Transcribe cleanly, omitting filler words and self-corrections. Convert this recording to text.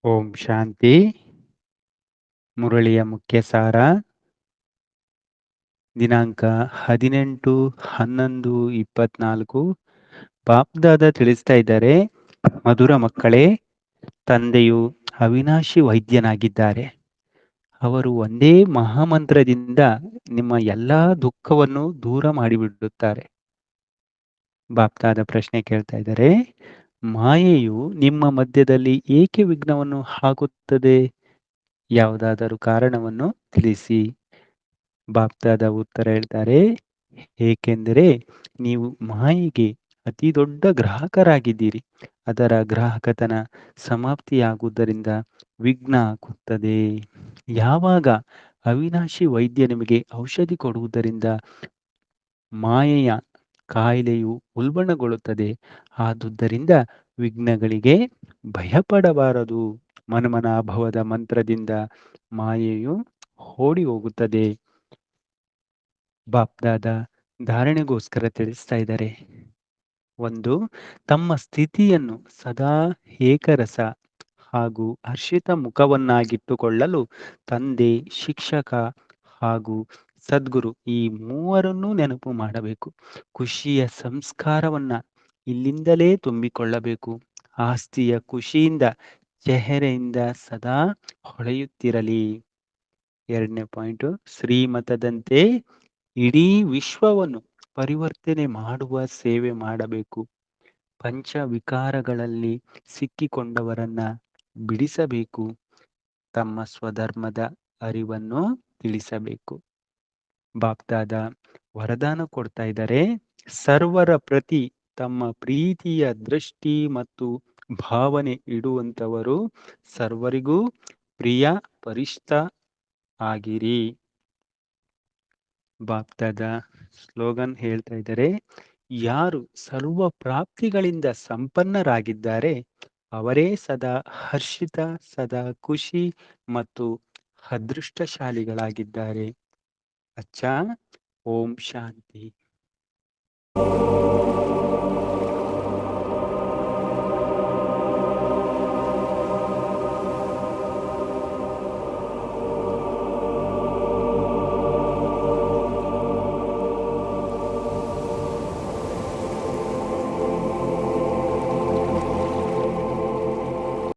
ಓಂ ಶಾಂತಿ. ಮುರಳಿಯ ಮುಖ್ಯ ಸಾರ. ದಿನಾಂಕ 18/11/24. ಬಾಪ್ದಾದ ತಿಳಿಸ್ತಾ ಇದ್ದಾರೆ, ಮಧುರ ಮಕ್ಕಳೇ, ತಂದೆಯು ಅವಿನಾಶಿ ವೈದ್ಯನಾಗಿದ್ದಾರೆ. ಅವರು ಒಂದೇ ಮಹಾಮಂತ್ರದಿಂದ ನಿಮ್ಮ ಎಲ್ಲಾ ದುಃಖವನ್ನು ದೂರ ಮಾಡಿಬಿಡುತ್ತಾರೆ. ಬಾಪ್ದಾದ ಪ್ರಶ್ನೆ ಕೇಳ್ತಾ ಇದ್ದಾರೆ, ಮಾಯೆಯು ನಿಮ್ಮ ಮಧ್ಯದಲ್ಲಿ ಏಕೆ ವಿಘ್ನವನ್ನು ಹಾಕುತ್ತದೆ? ಯಾವುದಾದರೂ ಕಾರಣವನ್ನು ತಿಳಿಸಿ. ಬಾಪ್ದಾದ ಉತ್ತರ ಹೇಳ್ತಾರೆ, ಏಕೆಂದರೆ ನೀವು ಮಾಯೆಗೆ ಅತಿ ದೊಡ್ಡ ಗ್ರಾಹಕರಾಗಿದ್ದೀರಿ. ಅದರ ಗ್ರಾಹಕತನ ಸಮಾಪ್ತಿಯಾಗುವುದರಿಂದ ವಿಘ್ನ ಆಗುತ್ತದೆ. ಯಾವಾಗ ಅವಿನಾಶಿ ವೈದ್ಯ ನಿಮಗೆ ಔಷಧಿ ಕೊಡುವುದರಿಂದ ಮಾಯೆಯ ಕಾಯಿಲೆಯು ಉಲ್ಬಣಗೊಳ್ಳುತ್ತದೆ. ಆದುದರಿಂದ ವಿಘ್ನಗಳಿಗೆ ಭಯಪಡಬಾರದು. ಮನ್ಮನಾಭವದ ಮಂತ್ರದಿಂದ ಮಾಯೆಯು ಓಡಿ ಹೋಗುತ್ತದೆ. ಬಾಪ್ದಾದ ಧಾರಣೆಗೋಸ್ಕರ ತಿಳಿಸ್ತಾ ಇದ್ದಾರೆ. ಒಂದು, ತಮ್ಮ ಸ್ಥಿತಿಯನ್ನು ಸದಾ ಏಕರಸ ಹಾಗೂ ಹರ್ಷಿತ ಮುಖವನ್ನಾಗಿಟ್ಟುಕೊಳ್ಳಲು ತಂದೆ, ಶಿಕ್ಷಕ ಹಾಗೂ ಸದ್ಗುರು ಈ ಮೂವರನ್ನೂ ನೆನಪು ಮಾಡಬೇಕು. ಖುಷಿಯ ಸಂಸ್ಕಾರವನ್ನ ಇಲ್ಲಿಂದಲೇ ತುಂಬಿಕೊಳ್ಳಬೇಕು. ಆಸ್ತಿಯ ಖುಷಿಯಿಂದ ಚೆಹರೆಯಿಂದ ಸದಾ ಹೊಳೆಯುತ್ತಿರಲಿ. 2ನೇ ಪಾಯಿಂಟು, ಶ್ರೀಮತದಂತೆ ಇಡೀ ವಿಶ್ವವನ್ನು ಪರಿವರ್ತನೆ ಮಾಡುವ ಸೇವೆ ಮಾಡಬೇಕು. ಪಂಚ ವಿಕಾರಗಳಲ್ಲಿ ಸಿಕ್ಕಿಕೊಂಡವರನ್ನ ಬಿಡಿಸಬೇಕು. ತಮ್ಮ ಸ್ವಧರ್ಮದ ಅರಿವನ್ನು ತಿಳಿಸಬೇಕು. ಬಾಪ್ದಾದ ವರದಾನ ಕೊಡ್ತಾ ಇದ್ದಾರೆ, ಸರ್ವರ ಪ್ರತಿ ತಮ್ಮ ಪ್ರೀತಿಯ ದೃಷ್ಟಿ ಮತ್ತು ಭಾವನೆ ಇಡುವಂತವರು ಸರ್ವರಿಗೂ ಪ್ರಿಯ ಪರಿಷ್ಠ ಆಗಿರಿ. ಬಾಪ್ದಾದ ಸ್ಲೋಗನ್ ಹೇಳ್ತಾ ಇದ್ದಾರೆ, ಯಾರು ಸರ್ವ ಪ್ರಾಪ್ತಿಗಳಿಂದ ಸಂಪನ್ನರಾಗಿದ್ದಾರೆ ಅವರೇ ಸದಾ ಹರ್ಷಿತ, ಸದಾ ಖುಷಿ ಮತ್ತು ಅದೃಷ್ಟಶಾಲಿಗಳಾಗಿದ್ದಾರೆ. ಅಚ್ಚಾ. ಓಂ ಶಾಂತಿ.